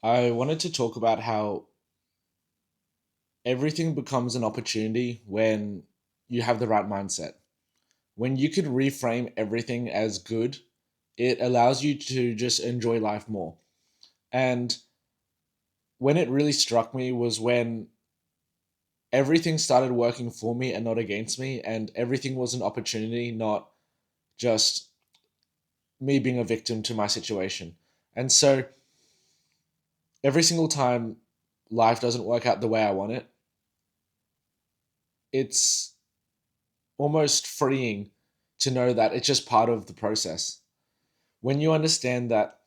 I wanted to talk about how everything becomes an opportunity when you have the right mindset. When you could reframe everything as good, it allows you to just enjoy life more. And when it really struck me was when everything started working for me and not against me, and everything was an opportunity, not just me being a victim to my situation. And so every single time life doesn't work out the way I want it, it's almost freeing to know that it's just part of the process. When you understand that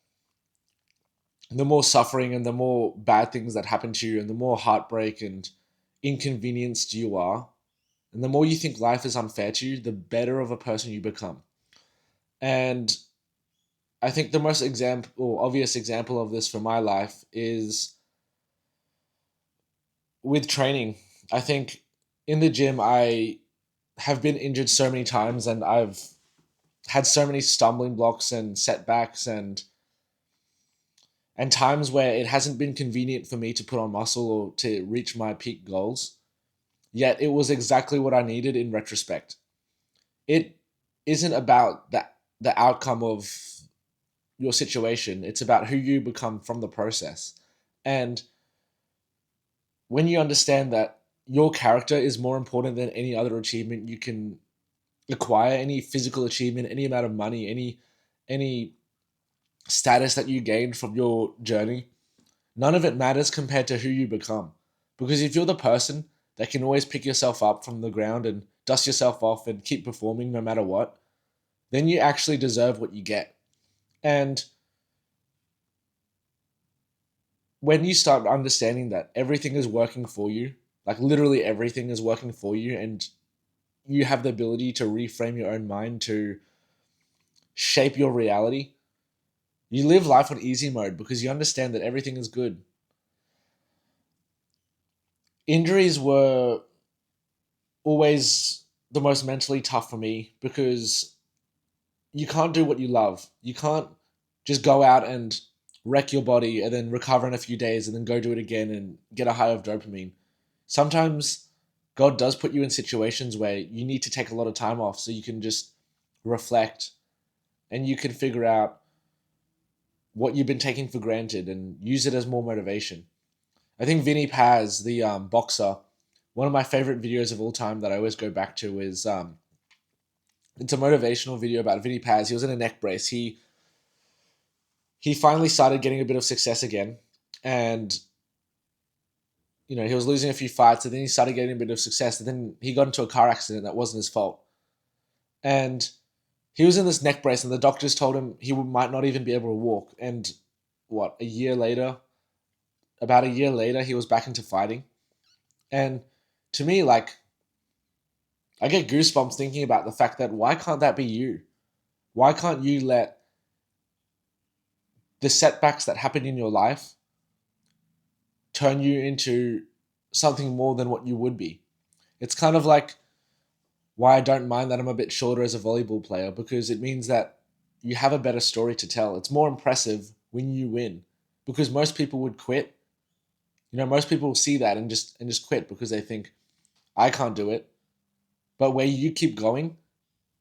the more suffering and the more bad things that happen to you, and the more heartbreak and inconvenienced you are, and the more you think life is unfair to you, the better of a person you become. And I think the most example or obvious example of this for my life is with training. I think in the gym, I have been injured so many times, and I've had so many stumbling blocks and setbacks and times where it hasn't been convenient for me to put on muscle or to reach my peak goals. Yet it was exactly what I needed in retrospect. It isn't about the outcome of your situation. It's about who you become from the process. And when you understand that your character is more important than any other achievement you can acquire, any physical achievement, any amount of money, any status that you gained from your journey, none of it matters compared to who you become. Because if you're the person that can always pick yourself up from the ground and dust yourself off and keep performing no matter what, then you actually deserve what you get. And when you start understanding that everything is working for you, like literally everything is working for you, and you have the ability to reframe your own mind to shape your reality, you live life on easy mode because you understand that everything is good. Injuries were always the most mentally tough for me because you can't do what you love. You can't just go out and wreck your body and then recover in a few days and then go do it again and get a high of dopamine. Sometimes God does put you in situations where you need to take a lot of time off so you can just reflect and you can figure out what you've been taking for granted and use it as more motivation. I think Vinny Paz, the boxer, one of my favorite videos of all time that I always go back to is it's a motivational video about Vinny Paz. He was in a neck brace. He finally started getting a bit of success again, and he was losing a few fights, and then he started getting a bit of success, and then he got into a car accident that wasn't his fault, and he was in this neck brace, and the doctors told him he might not even be able to walk. And what, about a year later, he was back into fighting, and to me, like, I get goosebumps thinking about the fact that why can't that be you? Why can't you let the setbacks that happen in your life turn you into something more than what you would be? It's kind of like why I don't mind that I'm a bit shorter as a volleyball player, because it means that you have a better story to tell. It's more impressive when you win, because most people would quit. Most people will see that and just quit because they think I can't do it. But where you keep going,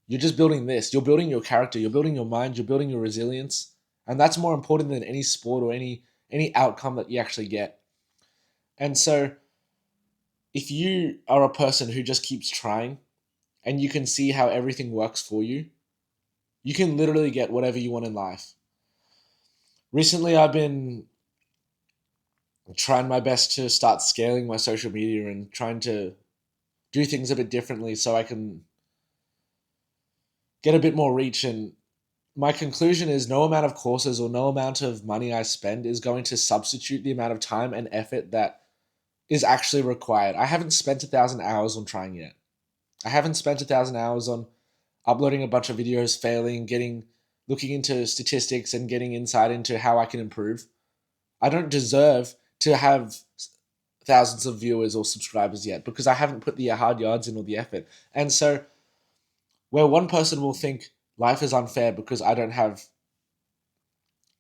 you're just building this. You're building your character. You're building your mind. You're building your resilience, and that's more important than any sport or any outcome that you actually get. And so, if you are a person who just keeps trying and you can see how everything works for you, you can literally get whatever you want in life. Recently, I've been trying my best to start scaling my social media and trying to do things a bit differently so I can get a bit more reach. And my conclusion is no amount of courses or no amount of money I spend is going to substitute the amount of time and effort that is actually required. I haven't spent 1,000 hours on trying yet. I haven't spent 1,000 hours on uploading a bunch of videos, failing, looking into statistics and getting insight into how I can improve. I don't deserve to have thousands of viewers or subscribers yet because I haven't put the hard yards in or the effort. And so, where one person will think life is unfair because I don't have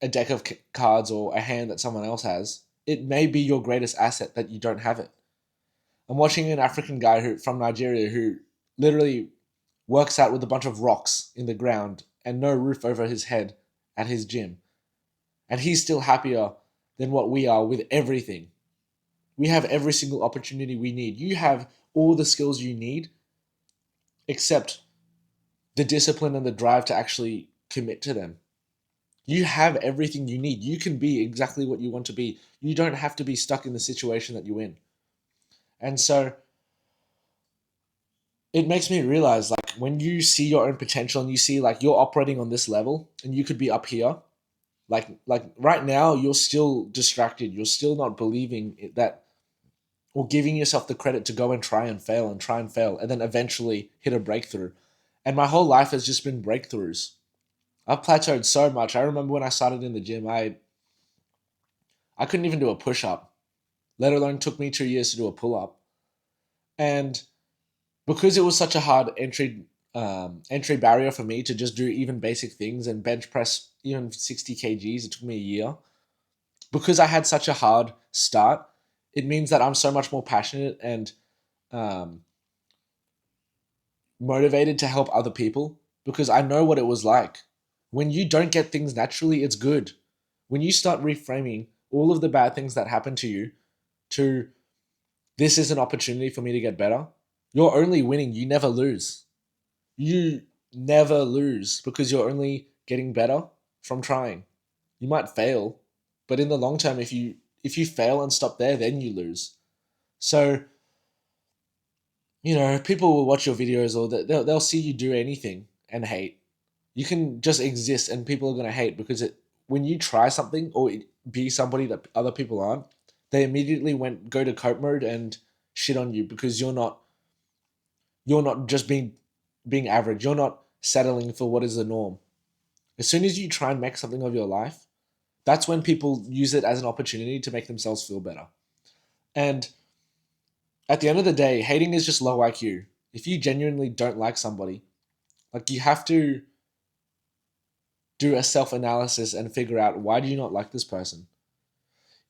a deck of cards or a hand that someone else has, it may be your greatest asset that you don't have it. I'm watching an African guy from Nigeria who literally works out with a bunch of rocks in the ground and no roof over his head at his gym. And he's still happier than what we are with everything. We have every single opportunity we need. You have all the skills you need, except the discipline and the drive to actually commit to them. You have everything you need. You can be exactly what you want to be. You don't have to be stuck in the situation that you're in. And so it makes me realize, like, when you see your own potential and you see like you're operating on this level and you could be up here, like right now you're still distracted. You're still not believing that, or giving yourself the credit to go and try and fail and try and fail and then eventually hit a breakthrough. And my whole life has just been breakthroughs. I've plateaued so much. I remember when I started in the gym, I couldn't even do a push up, let alone took me 2 years to do a pull up. And because it was such a hard entry barrier for me to just do even basic things and bench press even 60 kgs, it took me a year. Because I had such a hard start, it means that I'm so much more passionate and um, motivated to help other people, because I know what it was like. When you don't get things naturally, it's good. When you start reframing all of the bad things that happen to you to, this is an opportunity for me to get better, you're only winning. You never lose. You never lose because you're only getting better from trying. You might fail, but in the long term, if you fail and stop there, then you lose. So, people will watch your videos, or they'll see you do anything and hate. You can just exist and people are going to hate because when you try something or be somebody that other people aren't, they immediately go to cope mode and shit on you because you're not just being average. You're not settling for what is the norm. As soon as you try and make something of your life, that's when people use it as an opportunity to make themselves feel better. And at the end of the day, hating is just low IQ. If you genuinely don't like somebody, like, you have to do a self-analysis and figure out, why do you not like this person?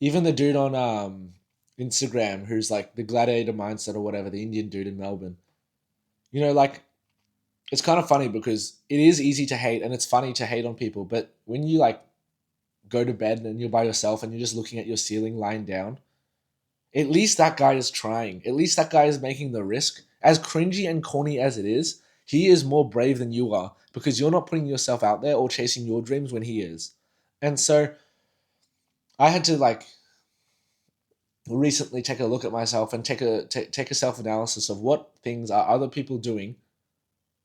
Even the dude on Instagram who's like the gladiator mindset or whatever, the Indian dude in Melbourne. Like, it's kind of funny because it is easy to hate and it's funny to hate on people, but when you like go to bed and you're by yourself and you're just looking at your ceiling lying down, at least that guy is trying. At least that guy is making the risk. As cringy and corny as it is, he is more brave than you are because you're not putting yourself out there or chasing your dreams when he is. And so I had to like recently take a look at myself and take a self analysis of what things are other people doing,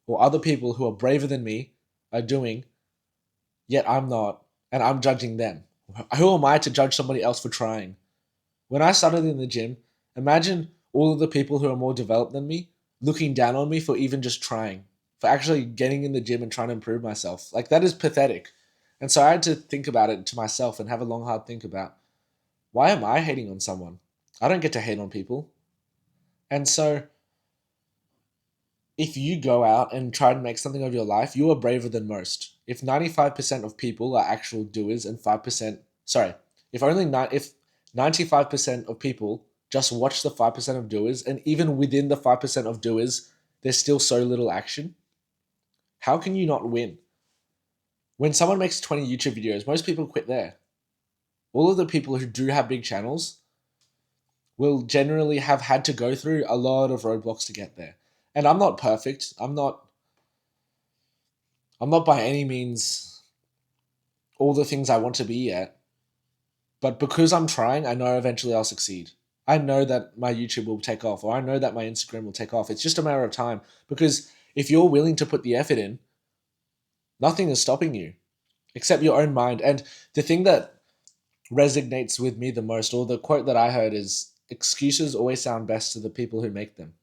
or other people who are braver than me are doing, yet I'm not, and I'm judging them. Who am I to judge somebody else for trying? When I started in the gym, imagine all of the people who are more developed than me looking down on me for even just trying, for actually getting in the gym and trying to improve myself. Like, that is pathetic. And so I had to think about it to myself and have a long, hard think about, why am I hating on someone? I don't get to hate on people. And so if you go out and try to make something of your life, you are braver than most. If 95% of people are actual doers and 5%, sorry, if 95% of people just watch the 5% of doers, and even within the 5% of doers, there's still so little action, how can you not win? When someone makes 20 YouTube videos, most people quit there. All of the people who do have big channels will generally have had to go through a lot of roadblocks to get there. And I'm not perfect. I'm not by any means all the things I want to be yet. But because I'm trying, I know eventually I'll succeed. I know that my YouTube will take off, or I know that my Instagram will take off. It's just a matter of time. Because if you're willing to put the effort in, nothing is stopping you except your own mind. And the thing that resonates with me the most, or the quote that I heard, is, excuses always sound best to the people who make them.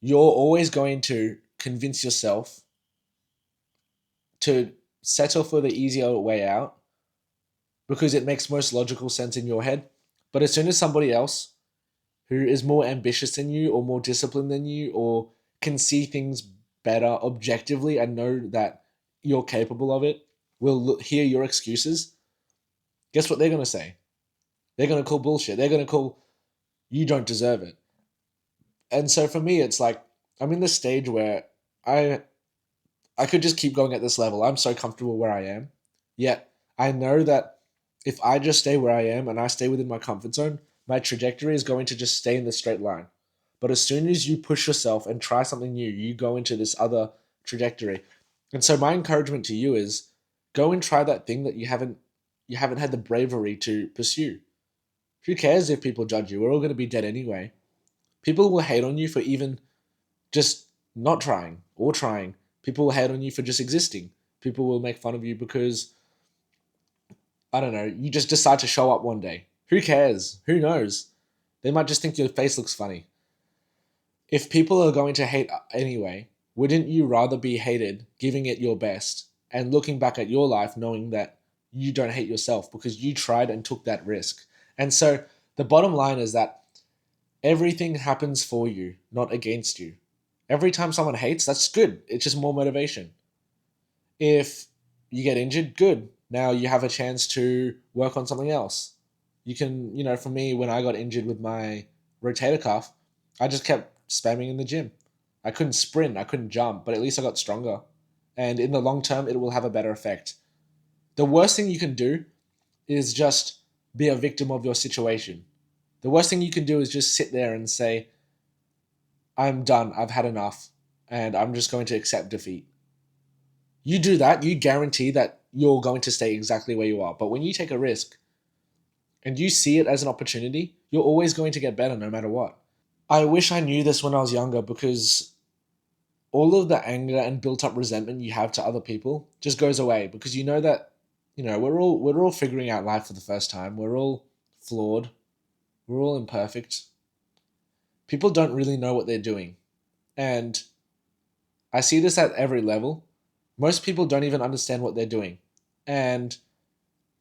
You're always going to convince yourself to settle for the easier way out because it makes most logical sense in your head. But as soon as somebody else who is more ambitious than you, or more disciplined than you, or can see things better objectively and know that you're capable of it, will hear your excuses, guess what they're going to say? They're going to call bullshit. They're going to call you don't deserve it. And so for me, it's like I'm in this stage where I I could just keep going at this level. I'm so comfortable where I am. Yet I know that if I just stay where I am and I stay within my comfort zone, my trajectory is going to just stay in the straight line. But as soon as you push yourself and try something new, you go into this other trajectory. And so my encouragement to you is go and try that thing that you haven't had the bravery to pursue. Who cares if people judge you? We're all going to be dead anyway. People will hate on you for even just not trying or trying. People will hate on you for just existing. People will make fun of you because, I don't know, you just decide to show up one day. Who cares? Who knows? They might just think your face looks funny. If people are going to hate anyway, wouldn't you rather be hated giving it your best and looking back at your life knowing that you don't hate yourself because you tried and took that risk? And so the bottom line is that everything happens for you, not against you. Every time someone hates, that's good. It's just more motivation. If you get injured, good. Now you have a chance to work on something else. You can, for me, when I got injured with my rotator cuff, I just kept spamming in the gym. I couldn't sprint, I couldn't jump, but at least I got stronger. And in the long term, it will have a better effect. The worst thing you can do is just be a victim of your situation. The worst thing you can do is just sit there and say, I'm done, I've had enough, and I'm just going to accept defeat. You do that, you guarantee that you're going to stay exactly where you are. But when you take a risk and you see it as an opportunity, you're always going to get better no matter what. I wish I knew this when I was younger because all of the anger and built up resentment you have to other people just goes away because you know that we're all figuring out life for the first time. We're all flawed. We're all imperfect. People don't really know what they're doing. And I see this at every level. Most people don't even understand what they're doing. And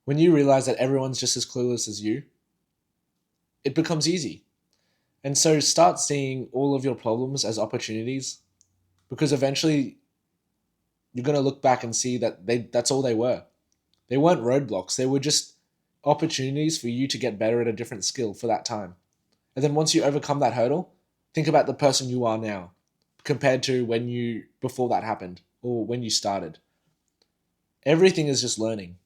when you realize that everyone's just as clueless as you, it becomes easy. And so start seeing all of your problems as opportunities because eventually you're going to look back and see that that's all they were. They weren't roadblocks. They were just opportunities for you to get better at a different skill for that time. And then once you overcome that hurdle, think about the person you are now compared to when you before that happened or when you started. Everything is just learning.